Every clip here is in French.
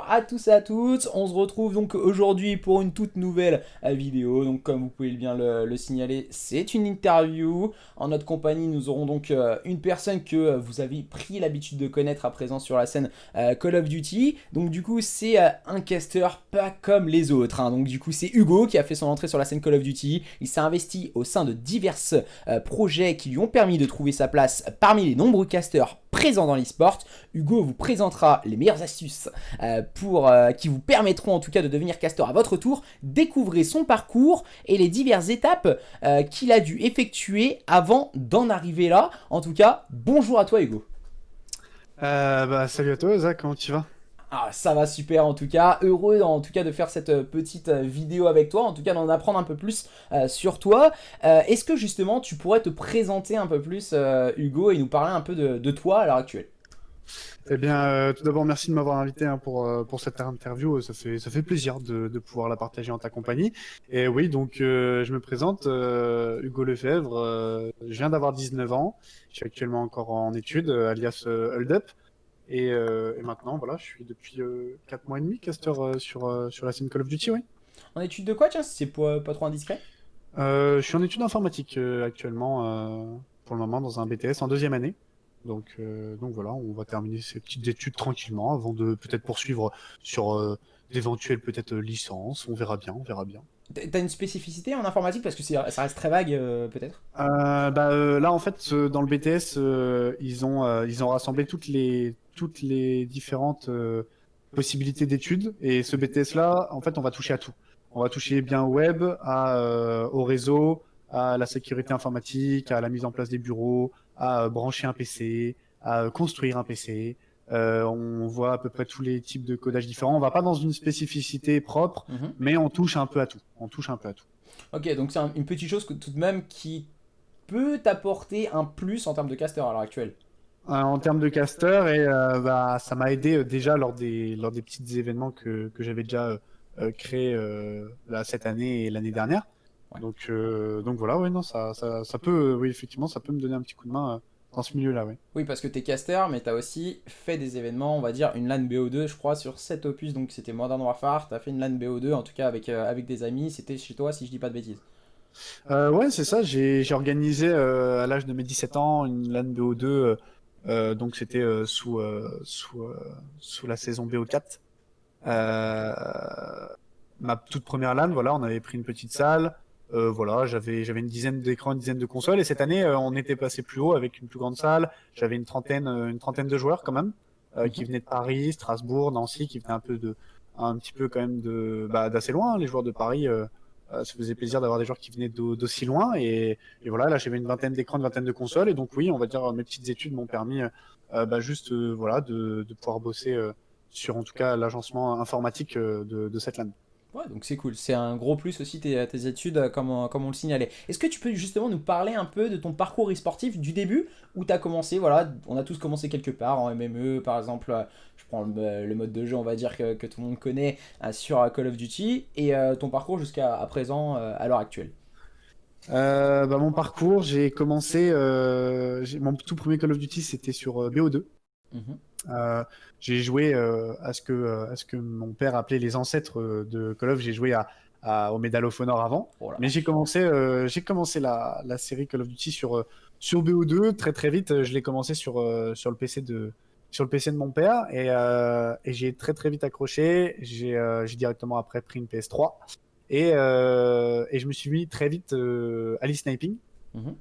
à tous et à toutes, on se retrouve donc aujourd'hui pour une toute nouvelle vidéo. Donc comme vous pouvez bien le signaler, c'est une interview. En notre compagnie, nous aurons donc une personne que vous avez pris l'habitude de connaître à présent sur la scène Call of Duty. Donc du coup, c'est un casteur pas comme les autres, hein. Donc du coup, c'est Hugo qui a fait son entrée sur la scène Call of Duty. Il s'est investi au sein de divers projets qui lui ont permis de trouver sa place parmi les nombreux casteurs présents dans l'e-sport. Hugo vous présentera les meilleures astuces qui vous permettront en tout cas de devenir caster à votre tour. Découvrez son parcours et les diverses étapes qu'il a dû effectuer avant d'en arriver là. En tout cas, bonjour à toi Hugo. Salut à toi, Zach, comment tu vas? Ah, ça va super en tout cas, heureux en tout cas de faire cette petite vidéo avec toi, en tout cas d'en apprendre un peu plus sur toi. Est-ce que justement tu pourrais te présenter un peu plus Hugo et nous parler un peu de toi à l'heure actuelle? Tout d'abord, merci de m'avoir invité hein, pour cette interview. Ça fait plaisir de pouvoir la partager en ta compagnie. Et oui, donc je me présente, Hugo Lefebvre. Je viens d'avoir 19 ans. Je suis actuellement encore en études, alias Hold Up. Et maintenant, voilà, je suis depuis 4 mois et demi caster sur la scène Call of Duty, oui. En étude de quoi tiens, si c'est pas trop indiscret? Je suis en études informatiques actuellement, pour le moment, dans un BTS en deuxième année. Donc voilà, on va terminer ces petites études tranquillement avant de peut-être poursuivre sur d'éventuelles peut-être licences. On verra bien, on verra bien. T'as une spécificité en informatique parce que ça reste très vague peut-être? Là, en fait, dans le BTS, ils ont rassemblé toutes les différentes possibilités d'études. Et ce BTS-là, en fait, on va toucher à tout. On va toucher bien au web, au réseau, à la sécurité informatique, à la mise en place des bureaux, à brancher un PC, à construire un PC. On voit à peu près tous les types de codage différents. On va pas dans une spécificité propre, Mhm. mais on touche un peu à tout. On touche un peu à tout. Ok, donc c'est une petite chose que tout de même qui peut t'apporter un plus en termes de caster à l'heure actuelle. En termes de caster et ça m'a aidé déjà lors des petits événements que j'avais déjà créés là, cette année et l'année dernière. Ouais. Donc voilà, ouais, non, ça peut, oui, effectivement, ça peut me donner un petit coup de main dans ce milieu-là, oui. Oui, parce que t'es caster, mais t'as aussi fait des événements, on va dire une LAN BO2, je crois, sur 7 opus, donc c'était Modern Warfare. T'as fait une LAN BO2, en tout cas avec des amis, c'était chez toi si je dis pas de bêtises. Ouais, c'est ça, j'ai organisé à l'âge de mes 17 ans une LAN BO2, donc c'était sous la saison BO4. Euh, Ma toute première LAN, voilà, on avait pris une petite salle. Voilà, j'avais une dizaine d'écrans, une dizaine de consoles. Et cette année, on était passé plus haut avec une plus grande salle. J'avais une trentaine de joueurs quand même, qui Mhm. venaient de Paris, Strasbourg, Nancy, qui venaient un petit peu quand même d'assez loin, hein. Les joueurs de Paris, ça faisait plaisir d'avoir des joueurs qui venaient d'aussi loin. Et voilà, là, j'avais une vingtaine d'écrans, une vingtaine de consoles. Et donc oui, on va dire mes petites études m'ont permis, juste, voilà, de pouvoir bosser sur en tout cas l'agencement informatique de cette LAN. Ouais, donc c'est cool. C'est un gros plus aussi tes études, comme on le signalait. Est-ce que tu peux justement nous parler un peu de ton parcours e-sportif du début où tu as commencé, voilà, on a tous commencé quelque part en MME, par exemple, je prends le mode de jeu, on va dire, que tout le monde connaît sur Call of Duty, et ton parcours jusqu'à à présent, à l'heure actuelle. Mon parcours, j'ai commencé, mon tout premier Call of Duty, c'était sur BO2. Mhm. Euh, j'ai joué à ce que mon père appelait les ancêtres de Call of. J'ai joué au Medal of Honor avant, Oh la mais j'ai vache. commencé, j'ai commencé la série Call of Duty sur BO2 très très vite. Je l'ai commencé sur le PC de mon père et j'ai très très vite accroché. J'ai directement après pris une PS3 et je me suis mis très vite à l'e-sniping, Mhm.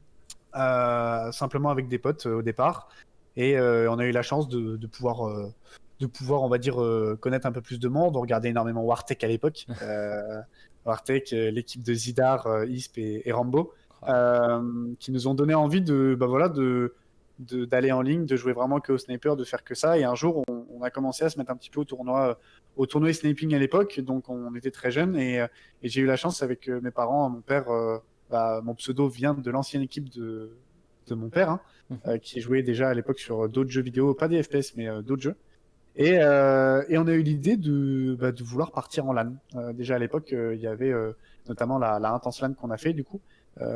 simplement avec des potes au départ. Et on a eu la chance de pouvoir, on va dire, connaître un peu plus de monde. On regardait énormément Wartech à l'époque. Wartech, l'équipe de Zidar, Isp et Rambo, Oh la vache. qui nous ont donné envie d'aller en ligne, de jouer vraiment que au sniper, de faire que ça. Et un jour, on a commencé à se mettre un petit peu au tournoi sniping à l'époque. Donc, on était très jeunes et j'ai eu la chance avec mes parents, mon père. Mon pseudo vient de l'ancienne équipe de mon père, hein, Mhm. qui jouait déjà à l'époque sur d'autres jeux vidéo, pas des FPS, mais d'autres jeux. Et on a eu l'idée de vouloir partir en LAN. Déjà à l'époque, il y avait notamment la Intense LAN qu'on a fait, du coup,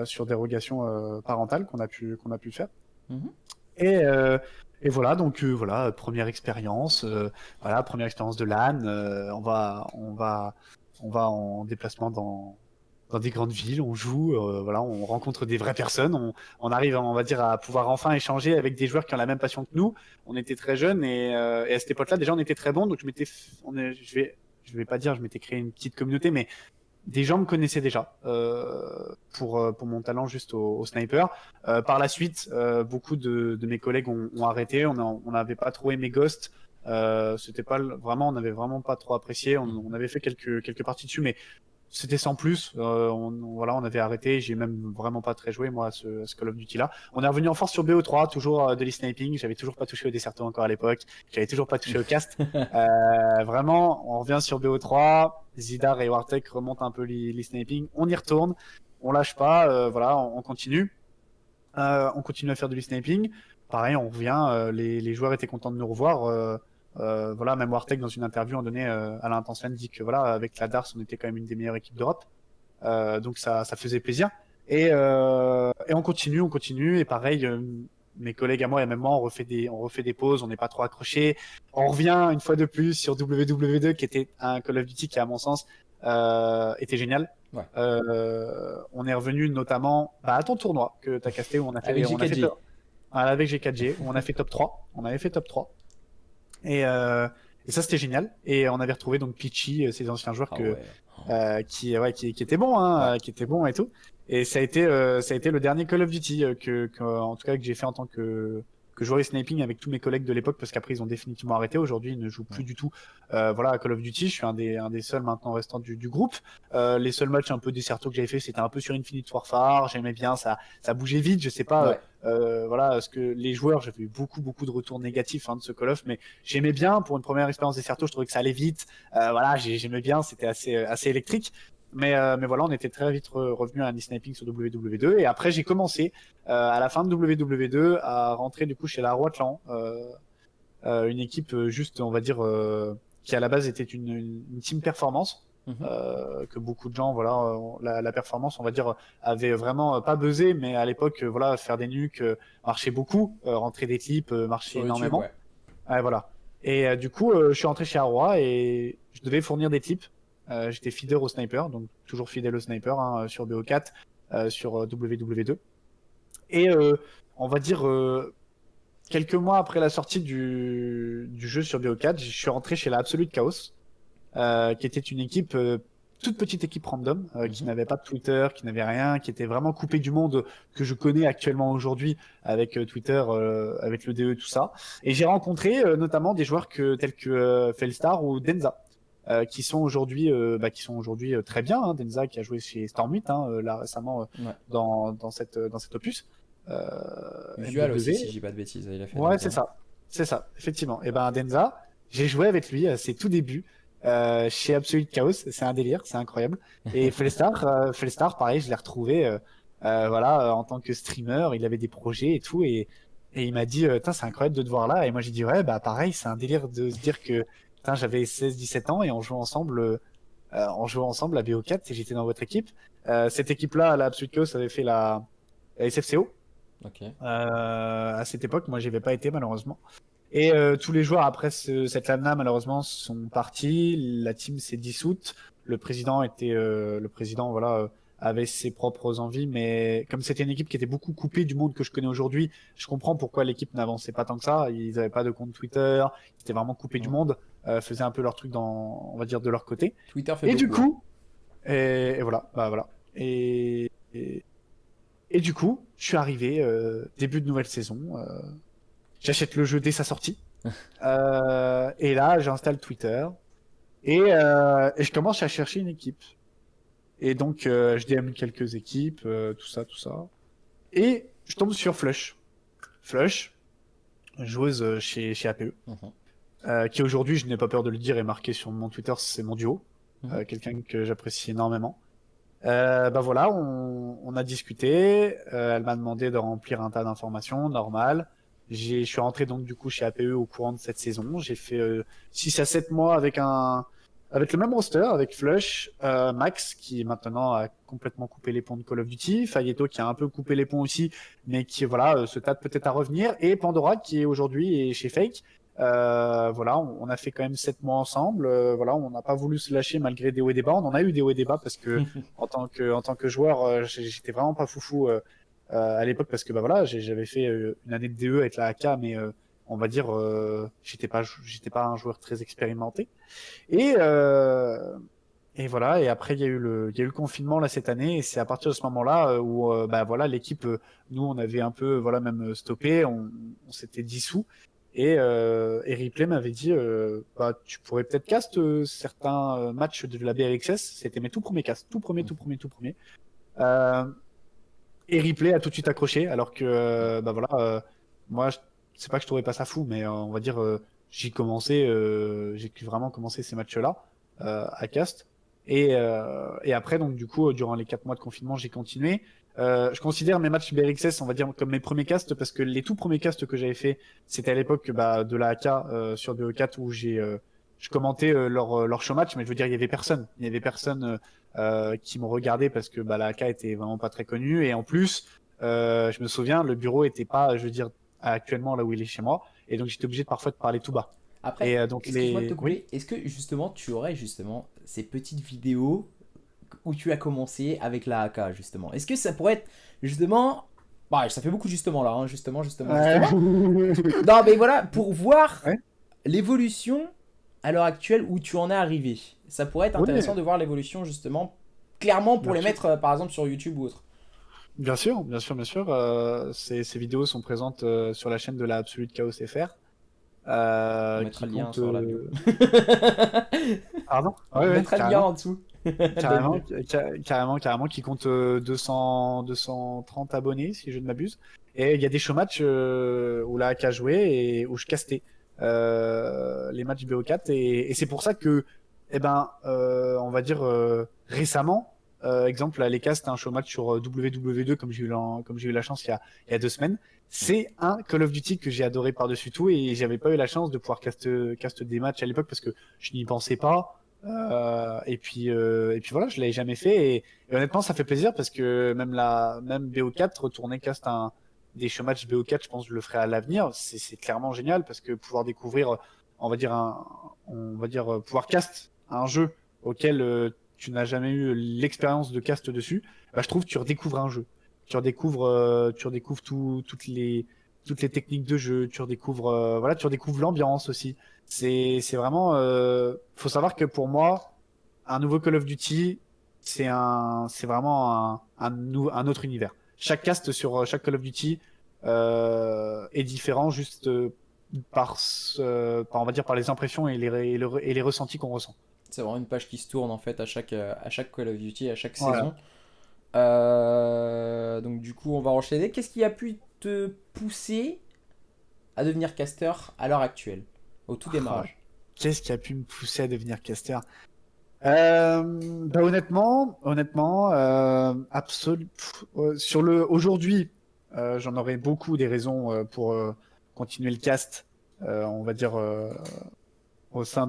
sur dérogation parentale qu'on a pu faire. Mhm. Et, euh, Et voilà, donc voilà, voilà, première expérience de LAN. On va en déplacement dans des grandes villes, on joue, voilà, on rencontre des vraies personnes, on arrive, on va dire, à pouvoir enfin échanger avec des joueurs qui ont la même passion que nous. On était très jeunes et à cette époque-là, déjà, on était très bons, donc je vais pas dire, je m'étais créé une petite communauté, mais des gens me connaissaient déjà pour mon talent juste au sniper. Par la suite, beaucoup de mes collègues ont arrêté. On n'avait pas trop aimé Ghost. C'était pas vraiment, on n'avait vraiment pas trop apprécié. On avait fait quelques parties dessus, mais c'était sans plus. Voilà, on avait arrêté. J'ai même vraiment pas très joué moi à ce Call of Duty là. On est revenu en force sur BO3, toujours de l'e-sniping. J'avais toujours pas touché au Desserto encore à l'époque. J'avais toujours pas touché au cast. Vraiment, on revient sur BO3. Zidar et Wartek remontent un peu l'e-sniping. On y retourne. On lâche pas. Voilà, on continue. On continue à faire de l'e-sniping. Pareil, on revient. Les joueurs étaient contents de nous revoir. Voilà, même Wartek dans une interview en donné à l'Intenslan dit que voilà, avec la DARS, on était quand même une des meilleures équipes d'Europe. Donc ça faisait plaisir. Et on continue. Et pareil, mes collègues à moi et même moi, on refait des pauses, on n'est pas trop accroché. On revient une fois de plus sur WW2, qui était un Call of Duty qui, à mon sens, était génial. Ouais. On est revenu notamment à ton tournoi que tu as casté, où on a fait, Avec G4G. Avec G4G, où on a fait top 3. On avait fait top 3. Et ça, c'était génial. Et on avait retrouvé donc Peachy, ces anciens joueurs qui étaient bons, hein, qui étaient bons et tout. Et ça a été le dernier Call of Duty en tout cas que j'ai fait en tant que joueur sniping avec tous mes collègues de l'époque, parce qu'après ils ont définitivement arrêté. Aujourd'hui, ils ne jouent plus du tout. Voilà, à Call of Duty, je suis un des seuls maintenant restants du groupe. Les seuls matchs un peu desserto que j'avais fait, c'était un peu sur Infinite Warfare. J'aimais bien, ça bougeait vite. Je sais pas, voilà, parce que les joueurs, j'avais eu beaucoup de retours négatifs de ce Call of, mais j'aimais bien pour une première expérience desserto. Je trouvais que ça allait vite. Voilà, j'aimais bien, c'était assez électrique. Mais voilà, on était très vite revenu à un sniping sur WW2. Et après, j'ai commencé à la fin de WW2 à rentrer du coup chez la Roatlan, une équipe juste, on va dire, qui à la base était une team performance. Que beaucoup de gens, voilà, la performance, on va dire, avait vraiment pas buzzé, mais à l'époque, voilà, faire des nukes marchait beaucoup, rentrer des clips marchait énormément. YouTube, voilà. Et du coup, je suis rentré chez Arroy et je devais fournir des clips. J'étais feeder au sniper, donc toujours fidèle au sniper sur BO4, sur WW2. Et on va dire quelques mois après la sortie du jeu sur BO4, je suis rentré chez la Absolute Chaos, qui était une équipe, toute petite équipe random, qui n'avait pas de Twitter, qui n'avait rien, qui était vraiment coupée du monde que je connais actuellement aujourd'hui avec Twitter, avec le DE, tout ça. Et j'ai rencontré notamment des joueurs tels que Felstar ou Denza. Qui sont aujourd'hui très bien, hein. Denza qui a joué chez Storm 8 là récemment dans cet opus. Visual aussi, si j'ai pas de bêtises, il a fait. Ouais, c'est ça, effectivement. Et ben Denza, j'ai joué avec lui à ses tout débuts chez Absolute Chaos, c'est un délire, c'est incroyable. Et Felstar, pareil, je l'ai retrouvé voilà, en tant que streamer, il avait des projets et tout, et il m'a dit c'est incroyable de te voir là. Et moi j'ai dit ouais, bah pareil, c'est un délire de se dire que j'avais 16-17 ans et on jouait ensemble à BO4 et j'étais dans votre équipe. Cette équipe-là, la Absolute Chaos, avait fait la SFCO. À cette époque, moi, j'y avais pas été malheureusement. Et tous les joueurs après cette LAN-là, malheureusement, sont partis. La team s'est dissoute. Le président voilà, avait ses propres envies, mais comme c'était une équipe qui était beaucoup coupée du monde que je connais aujourd'hui, je comprends pourquoi l'équipe n'avançait pas tant que ça. Ils n'avaient pas de compte Twitter, ils étaient vraiment coupés du monde, faisaient un peu leur truc on va dire, de leur côté. Twitter fait beaucoup. Du coup, et voilà, bah voilà. Et du coup, je suis arrivé début de nouvelle saison. J'achète le jeu dès sa sortie. Et là, j'installe Twitter et je commence à chercher une équipe. Et donc, je DM quelques équipes, tout ça. Et je tombe sur Flush. Flush, joueuse chez APE, qui aujourd'hui, je n'ai pas peur de le dire, est marqué sur mon Twitter, c'est mon duo. Quelqu'un que j'apprécie énormément. Bah voilà, on a discuté. Elle m'a demandé de remplir un tas d'informations, normal. Je suis rentré donc du coup chez APE au courant de cette saison. J'ai fait 6 à 7 mois avec un Avec le même roster, avec Flush, Max qui maintenant a complètement coupé les ponts de Call of Duty, Fayeto qui a un peu coupé les ponts aussi, mais qui voilà se tâte peut-être à revenir, et Pandora qui est aujourd'hui chez Fake. Voilà, on a fait quand même 7 mois ensemble. Voilà, on n'a pas voulu se lâcher malgré des hauts et des bas. On en a eu des hauts et des bas parce que en tant que joueur, j'étais vraiment pas foufou à l'époque parce que bah voilà, j'avais fait une année de DE avec la AK, mais on va dire j'étais pas un joueur très expérimenté. Et, euh, et voilà, et après il y a eu le confinement là cette année, et c'est à partir de ce moment-là où bah voilà l'équipe, nous on avait un peu voilà même stoppé, on s'était dissous, et Ripley m'avait dit bah tu pourrais peut-être cast certains matchs de la BRXS, c'était mes tout premiers casts, tout premier. Euh, et Ripley a tout de suite accroché, alors que bah voilà, moi c'est pas que je trouvais pas ça fou, mais on va dire j'ai vraiment commencé ces matchs-là à Cast. Et après, donc du coup, durant les 4 mois de confinement, j'ai continué. Je considère mes matchs BRXS, on va dire, comme mes premiers casts, parce que les tout premiers casts que j'avais fait, c'était à l'époque bah, de la AK sur BO4 où je commentais leur show match, mais je veux dire, il y avait personne. Il y avait personne qui me regardait parce que bah, la AK était vraiment pas très connue. Et en plus, je me souviens, le bureau était pas, je veux dire, actuellement là où il est chez moi. Et donc j'étais obligé de parfois de parler tout bas. Après, Et donc excuse-moi de te Oui, couper, est-ce que justement tu aurais justement ces petites vidéos où tu as commencé avec la AK justement? Est-ce que ça pourrait être justement... Bah, ça fait beaucoup justement là, hein, justement. Non mais voilà, pour voir ouais, l'évolution à l'heure actuelle où tu en es arrivé. Ça pourrait être oui, intéressant de voir l'évolution justement, clairement pour bien les sûr. mettre par exemple sur YouTube ou autre. Bien sûr, bien sûr, bien sûr. Ces vidéos sont présentes sur la chaîne de la Absolute Chaos FR, On mettra qui le lien compte. sur la bio. Pardon? On Ouais, ouais, mettra le lien carrément. en dessous. de la bio. Carrément, qui compte 230 abonnés, si je ne m'abuse. Et il y a des show matchs où la AK jouait et où je castais les matchs BO4. Et c'est pour ça que, eh ben, on va dire récemment, exemple, là, les casts, un show match sur WW2, comme j'ai eu la chance il y a 2 semaines. C'est un Call of Duty que j'ai adoré par-dessus tout, et j'avais pas eu la chance de pouvoir cast des matchs à l'époque parce que je n'y pensais pas. Et puis voilà, je l'avais jamais fait, et honnêtement, ça fait plaisir parce que même BO4, retourner cast des show matchs BO4, je pense que je le ferai à l'avenir. C'est clairement génial parce que pouvoir découvrir, on va dire pouvoir cast un jeu auquel tu n'as jamais eu l'expérience de cast dessus, bah, je trouve que tu redécouvres un jeu. Tu redécouvres toutes les techniques de jeu, voilà, tu redécouvres l'ambiance aussi. C'est vraiment. Faut savoir que pour moi, un nouveau Call of Duty, c'est vraiment un autre univers. Chaque cast sur chaque Call of Duty est différent juste on va dire, par les impressions et les ressentis qu'on ressent. C'est vraiment une page qui se tourne en fait à chaque Call of Duty, à chaque Voilà. saison. Donc du coup, on va enchaîner. Qu'est-ce qui a pu te pousser à devenir caster à l'heure actuelle, au tout Ah, démarrage? qu'est-ce qui a pu me pousser à devenir caster? Bah honnêtement, sur le aujourd'hui, j'en aurais beaucoup des raisons pour continuer le cast, on va dire au sein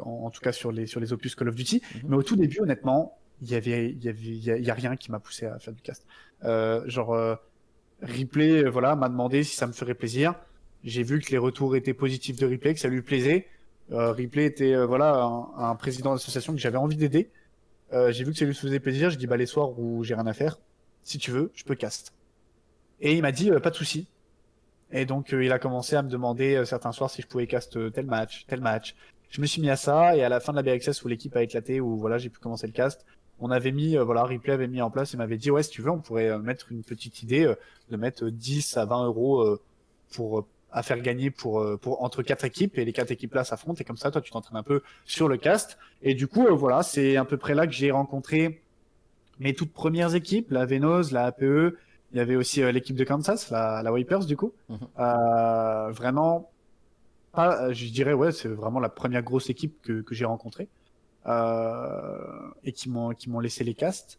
en tout cas sur les opus Call of Duty. Mhm. Mais au tout début, honnêtement, il y a rien qui m'a poussé à faire du cast. Genre Ripley, voilà, m'a demandé si ça me ferait plaisir. J'ai vu que les retours étaient positifs de Ripley, que ça lui plaisait. Ripley était voilà un président d'association que j'avais envie d'aider. J'ai vu que ça lui faisait plaisir. Je dis bah les soirs où j'ai rien à faire, si tu veux, je peux cast. Et il m'a dit pas de souci. Et donc il a commencé à me demander certains soirs si je pouvais cast tel match, tel match. Je me suis mis à ça, et à la fin de la BXS où l'équipe a éclaté, où voilà j'ai pu commencer le cast, on avait mis voilà Ripley avait mis en place et m'avait dit ouais si tu veux on pourrait mettre une petite idée de mettre 10 à 20 euros pour à faire gagner pour entre 4 équipes, et les 4 équipes là s'affrontent, et comme ça toi tu t'entraînes un peu sur le cast. Et du coup voilà c'est à peu près là que j'ai rencontré mes toutes premières équipes, la Venos, la APE. Il y avait aussi l'équipe de Kansas, la Wipers du coup. Mhm. Vraiment, je dirais, ouais, c'est vraiment la première grosse équipe que j'ai rencontrée et qui m'ont laissé les castes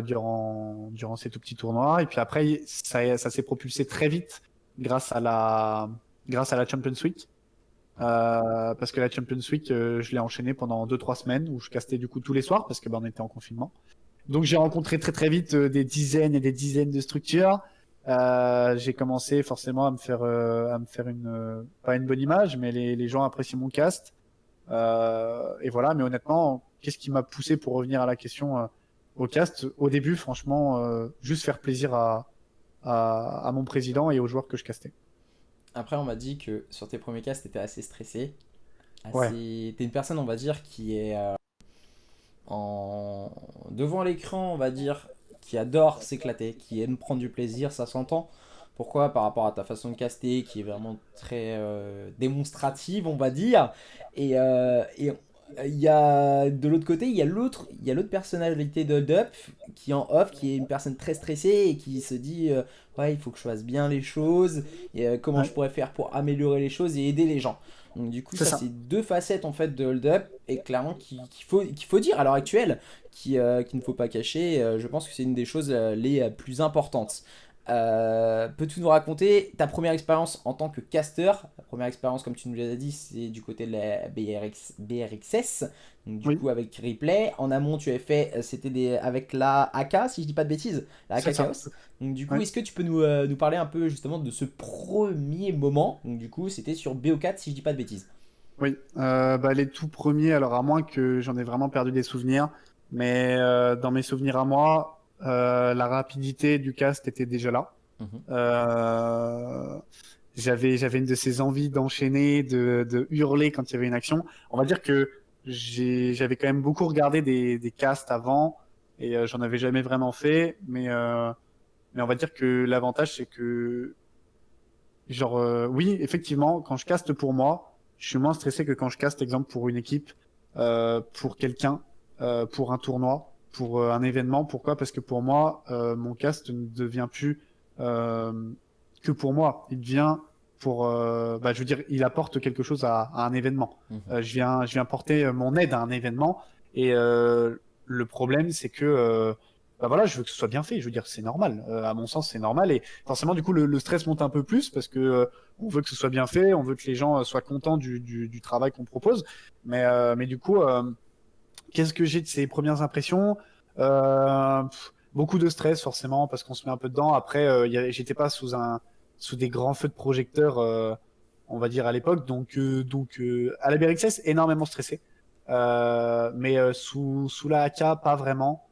durant ces tout petits tournois. Et puis après, ça s'est propulsé très vite grâce à la Champions Week. Parce que la Champions Week, je l'ai enchaîné pendant 2-3 semaines où je castais du coup tous les soirs parce que on était en confinement. Donc j'ai rencontré très très vite des dizaines et des dizaines de structures. J'ai commencé forcément à me faire pas une bonne image, mais les gens apprécient mon cast. Et voilà, mais honnêtement, qu'est-ce qui m'a poussé pour revenir à la question au cast? Au début, franchement, juste faire plaisir à mon président et aux joueurs que je castais. Après, on m'a dit que sur tes premiers casts, t'étais assez stressé. Ouais, T'es une personne, on va dire, qui est en... devant l'écran, on va dire, qui adore s'éclater, qui aime prendre du plaisir, ça s'entend. Pourquoi? Par rapport à ta façon de caster, qui est vraiment très démonstrative, on va dire. Et il y a de l'autre côté, il y a l'autre personnalité de Dup qui est en off, qui est une personne très stressée et qui se dit ouais, il faut que je fasse bien les choses, et comment je ouais, pourrais faire pour améliorer les choses et aider les gens. Donc du coup, c'est ça ça. c'est deux facettes en fait de Hold Up et clairement qu'il faut dire à l'heure actuelle, qu'il ne faut pas cacher. Je pense que c'est une des choses les plus importantes. Peux-tu nous raconter ta première expérience en tant que caster? La première expérience, comme tu nous l'as dit, c'est du côté de la BRXS, donc du Oui, coup avec Replay. En amont, tu avais fait, avec la AK, si je dis pas de bêtises, la c'est AK ça. Chaos. Donc du coup, Ouais. est-ce que tu peux nous parler un peu justement de ce premier moment? Donc du coup, c'était sur BO4, si je dis pas de bêtises. Oui, les tout premiers, alors à moins que j'en ai vraiment perdu des souvenirs, mais dans mes souvenirs à moi, la rapidité du cast était déjà là. Mhm. Euh, j'avais une de ces envies d'enchaîner, de hurler quand il y avait une action. On va dire que j'avais quand même beaucoup regardé des casts avant et j'en avais jamais vraiment fait, mais on va dire que l'avantage c'est que genre, oui, effectivement, quand je caste pour moi, je suis moins stressé que quand je caste, exemple, pour une équipe, pour quelqu'un, pour un tournoi, pour un événement. Pourquoi? Parce que pour moi, mon cast ne devient plus euh, que pour moi. Il devient pour, je veux dire, il apporte quelque chose à un événement. Mhm. Je viens porter mon aide à un événement. Et le problème, c'est que, voilà, je veux que ce soit bien fait. Je veux dire, c'est normal. À mon sens, c'est normal. Et forcément, du coup, le stress monte un peu plus parce que on veut que ce soit bien fait, on veut que les gens soient contents du travail qu'on propose. Mais du coup, qu'est-ce que j'ai de ces premières impressions? Beaucoup de stress forcément parce qu'on se met un peu dedans. Après, j'étais pas sous des grands feux de projecteur, on va dire à l'époque, donc à la BRXS énormément stressé. Mais sous la AK pas vraiment.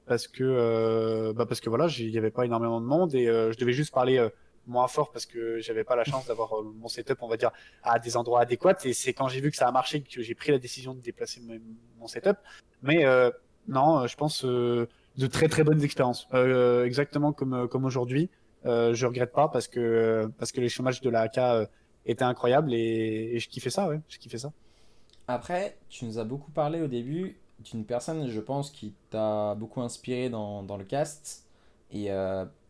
Parce que voilà, il y avait pas énormément de monde et je devais juste parler moins fort parce que j'avais pas la chance d'avoir mon setup, on va dire, à des endroits adéquats. Et c'est quand j'ai vu que ça a marché que j'ai pris la décision de déplacer mon setup. Mais non, je pense de très très bonnes expériences. Exactement comme aujourd'hui. Je regrette pas parce que les chômages de la AK étaient incroyables et je kiffais ça, ouais, je kiffais ça. Après, tu nous as beaucoup parlé au début d'une personne, je pense, qui t'a beaucoup inspiré dans le cast. Et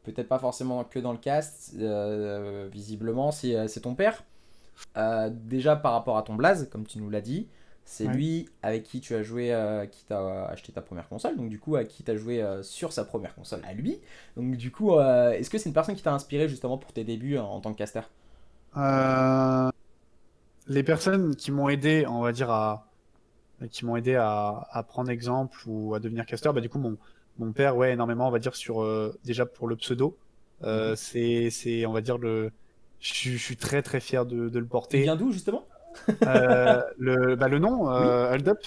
peut-être pas forcément que dans le cast, visiblement, c'est ton père. Déjà par rapport à ton blaze, comme tu nous l'as dit, c'est Ouais. lui avec qui tu as joué, qui t'a acheté ta première console, donc du coup, à qui tu as joué sur sa première console à lui. Donc du coup, est-ce que c'est une personne qui t'a inspiré justement pour tes débuts en tant que caster? Euh, les personnes qui m'ont aidé, on va dire, qui m'ont aidé à prendre exemple ou à devenir caster, du coup, mon père, ouais, énormément, on va dire, sur, déjà pour le pseudo. Mhm. On va dire, je suis très, très fier de le Il vient porter. d'où justement? Le nom, Oui. Hold Up,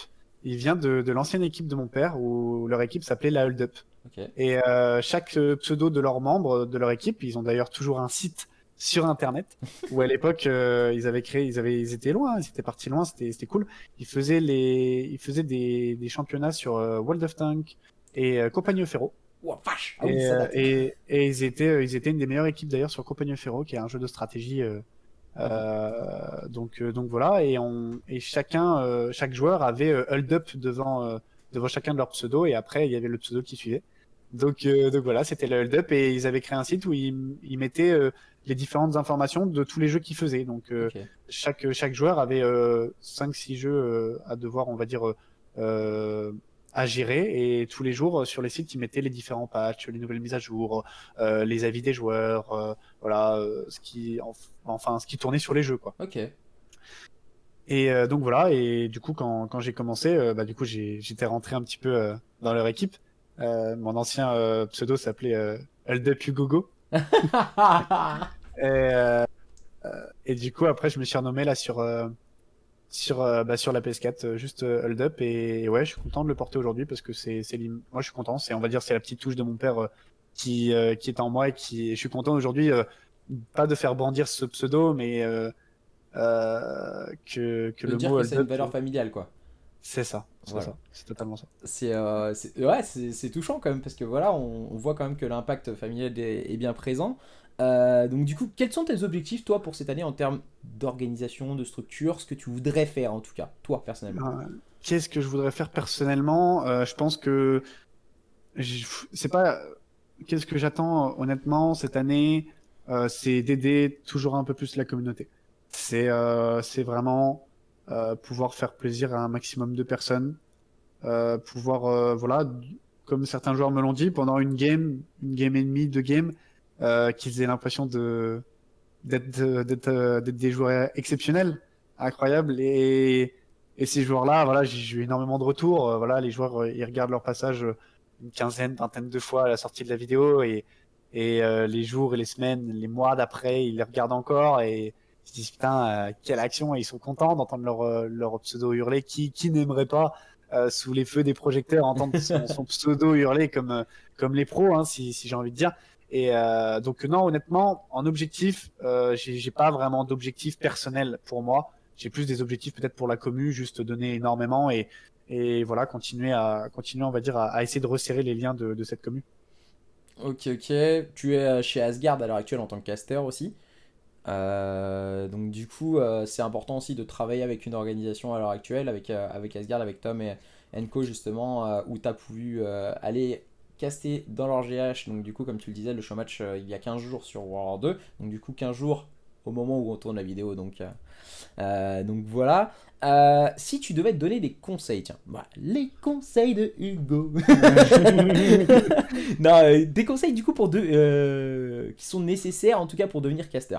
il vient de l'ancienne équipe de mon père où leur équipe s'appelait la Hold Up. Ok. Et chaque pseudo de leurs membres de leur équipe, ils ont d'ailleurs toujours un site sur Internet où à l'époque ils étaient loin, ils étaient partis loin, c'était cool. Ils faisaient des championnats sur World of Tanks et Compagnie Ferro. Ouah, vache! Ah oui, ça date. Et ils étaient une des meilleures équipes d'ailleurs sur Compagnie Ferro, qui est un jeu de stratégie. Mhm. Donc voilà, et chaque joueur avait hold up devant chacun de leurs pseudos, et après il y avait le pseudo qui suivait. Donc voilà, c'était le hold up, et ils avaient créé un site où ils mettaient les différentes informations de tous les jeux qu'ils faisaient. Donc Ok. chaque joueur avait 5-6 jeux à devoir, on va dire, euh, à gérer, et tous les jours sur les sites ils mettaient les différents patchs, les nouvelles mises à jour, les avis des joueurs, voilà, enfin ce qui tournait sur les jeux, quoi. Ok. Et donc voilà, et du coup, quand j'ai commencé, du coup, j'étais rentré un petit peu dans leur équipe. Mon ancien pseudo s'appelait Hold Up Hugogo. Et, et du coup, après, je me suis renommé là sur la PS4, juste Hold Up. Et ouais, je suis content de le porter aujourd'hui parce que moi, je suis content. On va dire, c'est la petite touche de mon père qui est en moi et je suis content aujourd'hui, pas de faire brandir ce pseudo, mais que De le dire mot que Hold c'est une Up, valeur familiale, quoi. c'est ça, Voilà. c'est totalement ça. Ouais, c'est touchant quand même parce que voilà, on voit quand même que l'impact familial est bien présent. Donc du coup, quels sont tes objectifs toi pour cette année en termes d'organisation, de structure, ce que tu voudrais faire en tout cas, toi personnellement? Qu'est-ce que je voudrais faire personnellement? Je pense que c'est pas. Qu'est-ce que j'attends honnêtement cette année? C'est d'aider toujours un peu plus la communauté. C'est vraiment pouvoir faire plaisir à un maximum de personnes, pouvoir voilà, comme certains joueurs me l'ont dit pendant une game et demie, deux games, qu'ils aient l'impression d'être des joueurs exceptionnels, incroyables. Et ces joueurs-là, voilà, j'ai eu énormément de retours. Voilà, les joueurs, ils regardent leur passage une quinzaine, vingtaine de fois à la sortie de la vidéo et les jours et les semaines, les mois d'après, ils les regardent encore et ils se disent putain, quelle action! Et ils sont contents d'entendre leur pseudo hurler. Qui n'aimerait pas sous les feux des projecteurs entendre son pseudo hurler comme les pros, hein, si j'ai envie de dire. Et donc non, honnêtement, en objectif, j'ai pas vraiment d'objectif personnel pour moi. J'ai plus des objectifs peut-être pour la commu, juste donner énormément et voilà, continuer, on va dire, à essayer de resserrer les liens de cette commu. Ok, ok. Tu es chez Asgard à l'heure actuelle en tant que caster aussi. Donc du coup, c'est important aussi de travailler avec une organisation à l'heure actuelle, avec Asgard, avec Tom et Enco justement, où tu as pu aller caster dans leur GH. Donc du coup, comme tu le disais, le showmatch il y a 15 jours sur World War 2. Donc du coup, 15 jours au moment où on tourne la vidéo. Donc voilà. Si tu devais te donner des conseils, tiens, voilà, les conseils de Hugo. Non, des conseils du coup qui sont nécessaires en tout cas pour devenir caster.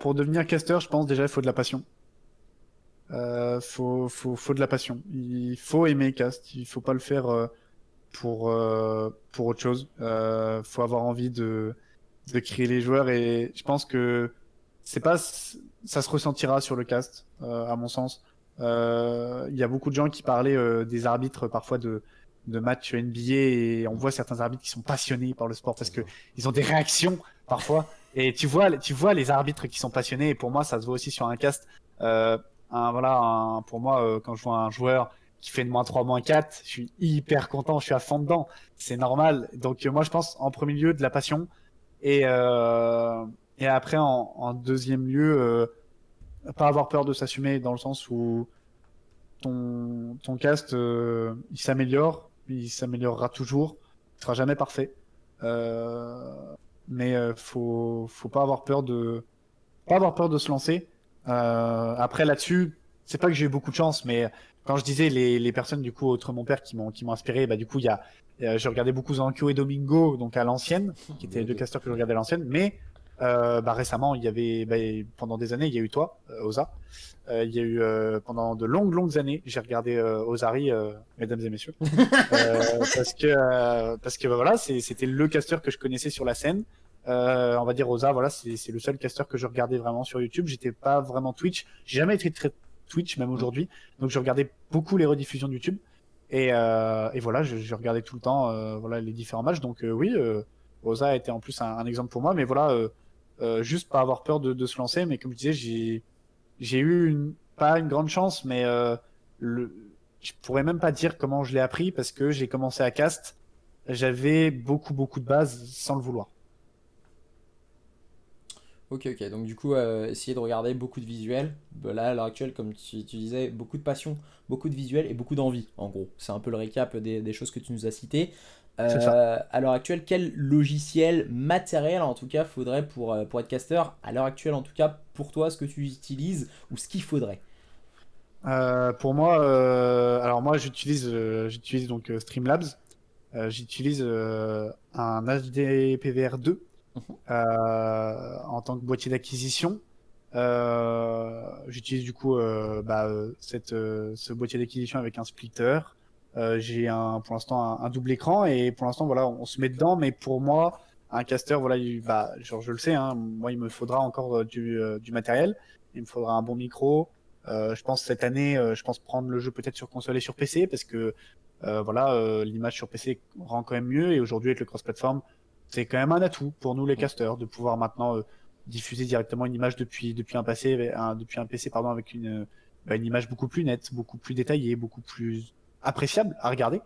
Pour devenir caster, je pense déjà il faut de la passion. Faut de la passion. Il faut aimer cast. Il faut pas le faire pour autre chose. Faut avoir envie de créer les joueurs et je pense que c'est pas ça se ressentira sur le cast à mon sens. Il y a beaucoup de gens qui parlaient des arbitres parfois de matchs NBA et on voit certains arbitres qui sont passionnés par le sport parce que ils ont des réactions parfois et tu vois les arbitres qui sont passionnés et pour moi ça se voit aussi sur un cast. Pour moi quand je vois un joueur qui fait de -3, -4, je suis hyper content, je suis à fond dedans, c'est normal. Donc moi je pense en premier lieu de la passion et, euh, et après en deuxième lieu, pas avoir peur de s'assumer dans le sens où ton cast il s'améliorera toujours, il sera jamais parfait. Euh, mais faut pas avoir peur de se lancer. Après là-dessus, c'est pas que j'ai eu beaucoup de chance, mais quand je disais les personnes du coup autres mon père qui m'ont inspiré, du coup je regardais beaucoup Zankyo et Domingo donc à l'ancienne, qui étaient les deux Ok. casteurs que je regardais à l'ancienne, mais récemment il y avait pendant des années il y a eu toi Oza. Il y a eu pendant de longues années j'ai regardé Ozari, mesdames et messieurs, parce que voilà c'était le casteur que je connaissais sur la scène. On va dire Oza, voilà, c'est le seul casteur que je regardais vraiment sur YouTube. J'étais pas vraiment Twitch. J'ai jamais été très Twitch, même Mm. aujourd'hui. Donc je regardais beaucoup les rediffusions de YouTube. Et voilà, je regardais tout le temps voilà, les différents matchs. Donc oui, Oza a été en plus un exemple pour moi. Mais voilà, juste pas avoir peur de se lancer. Mais comme je disais, j'ai eu pas une grande chance, mais je pourrais même pas dire comment je l'ai appris parce que j'ai commencé à cast. J'avais beaucoup de bases sans le vouloir. Ok, ok. Donc du coup, essayer de regarder beaucoup de visuels. Bah, là, à l'heure actuelle, comme tu disais, beaucoup de passion, beaucoup de visuels et beaucoup d'envie, en gros. C'est un peu le récap des choses que tu nous as citées. C'est ça. À l'heure actuelle, quel logiciel matériel, en tout cas, faudrait pour être caster? À l'heure actuelle, en tout cas, pour toi, ce que tu utilises ou ce qu'il faudrait? Pour moi, alors moi j'utilise donc Streamlabs. J'utilise un HDPVR 2 en tant que boîtier d'acquisition. J'utilise du coup ce boîtier d'acquisition avec un splitter. J'ai pour l'instant un double écran et pour l'instant voilà on se met dedans, mais pour moi un caster voilà genre je le sais hein, moi il me faudra encore du matériel, il me faudra un bon micro. Je pense cette année je pense prendre le jeu peut-être sur console et sur PC parce que l'image sur PC rend quand même mieux et aujourd'hui avec le cross-platform c'est quand même un atout pour nous les casters de pouvoir maintenant diffuser directement une image depuis un PC pardon, avec une image beaucoup plus nette, beaucoup plus détaillée, beaucoup plus appréciable à regarder.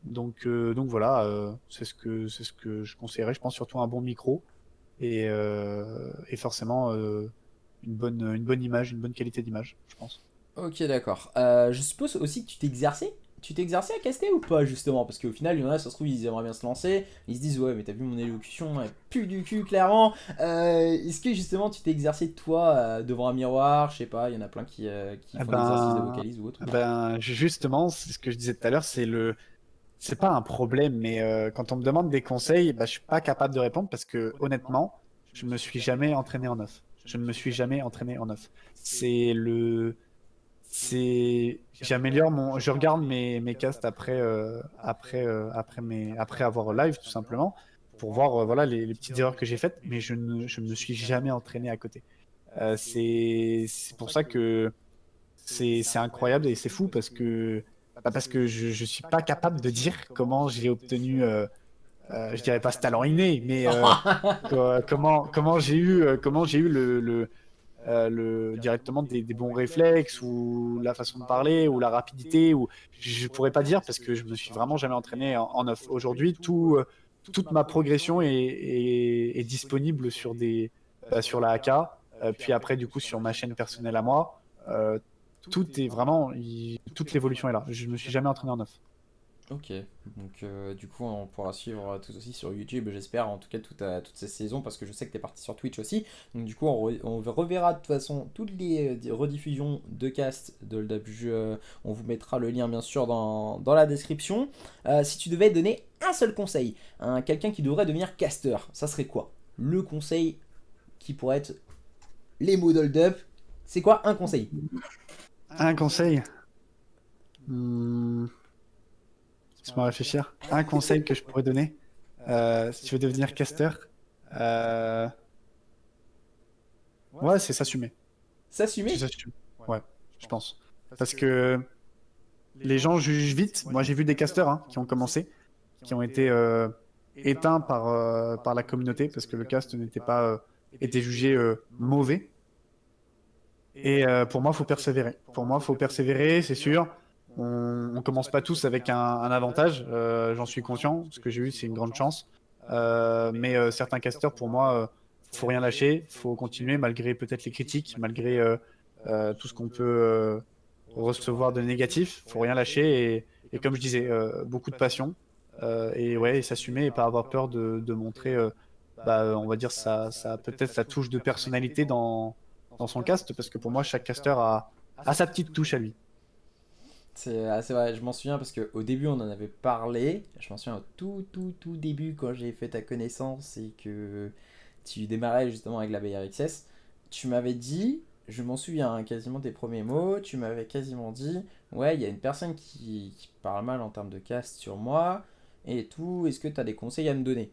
Donc voilà, c'est ce que je conseillerais. Je pense surtout un bon micro et forcément une bonne image, une bonne qualité d'image, je pense. Ok, d'accord. Je suppose aussi que tu t'exerçais. Tu t'exerçais à caster ou pas, justement? Parce qu'au final, il y en a, ça se trouve, ils aimeraient bien se lancer. Ils se disent, ouais, mais t'as vu mon élocution, elle pue du cul, clairement. Est-ce que justement, tu t'es exercé toi devant un miroir? Je sais pas, il y en a plein qui Eh font des exercices de ben, vocalise ou autre. justement, c'est ce que je disais tout à l'heure, c'est pas un problème, mais quand on me demande des conseils, bah, je suis pas capable de répondre parce que honnêtement, je me suis jamais entraîné en off. Je ne me suis jamais entraîné en off. Je regarde mes casts après avoir live tout simplement pour voir voilà les petites erreurs que j'ai faites, mais je ne me suis jamais entraîné à côté. C'est pour ça que c'est incroyable et c'est fou parce que je suis pas capable de dire comment j'ai obtenu je dirais pas ce talent inné, mais comment j'ai eu directement des bons réflexes ou la façon de parler ou la rapidité ou je pourrais pas dire parce que je me suis vraiment jamais entraîné en off. Aujourd'hui, toute ma progression est disponible sur la AK, puis après du coup sur ma chaîne personnelle à moi. Tout est vraiment, toute l'évolution est là. Je me suis jamais entraîné en off. Ok, donc du coup on pourra suivre tout aussi sur YouTube, j'espère, en tout cas toutes ces saisons, parce que je sais que tu es parti sur Twitch aussi. Donc du coup on reverra de toute façon toutes les rediffusions de cast de LDAPJ, on vous mettra le lien bien sûr dans la description. Si tu devais donner un seul conseil à quelqu'un qui devrait devenir caster, ça serait quoi? Le conseil qui pourrait être les mots d'Hold c'est quoi un conseil? Un conseil. Hmm, Laisse-moi réfléchir. Un conseil que je pourrais donner, si tu veux devenir caster, euh, ouais, c'est s'assumer. C'est S'assumer? s'assumer. Ouais, je pense. Parce que les gens jugent vite. Moi, j'ai vu des casters hein, qui ont commencé, qui ont été éteints par la communauté parce que le cast n'était pas était jugé mauvais. Et pour moi, il faut persévérer. Pour moi, il faut persévérer, c'est sûr. On commence pas tous avec un avantage, j'en suis conscient. Ce que j'ai eu, c'est une grande chance. Mais certains casters, pour moi, faut rien lâcher, faut continuer malgré peut-être les critiques, malgré tout ce qu'on peut recevoir de négatif. Faut rien lâcher et comme je disais, beaucoup de passion et ouais, et s'assumer et pas avoir peur de montrer, on va dire peut-être sa touche de personnalité dans son cast, parce que pour moi, chaque caster a sa petite touche à lui. C'est vrai, je m'en souviens parce qu'au début on en avait parlé. Je m'en souviens au tout début quand j'ai fait ta connaissance et que tu démarrais justement avec la BRXS. Tu m'avais dit, je m'en souviens hein, quasiment des premiers mots, tu m'avais quasiment dit, ouais, il y a une personne qui parle mal en termes de cast sur moi et tout, est-ce que tu as des conseils à me donner?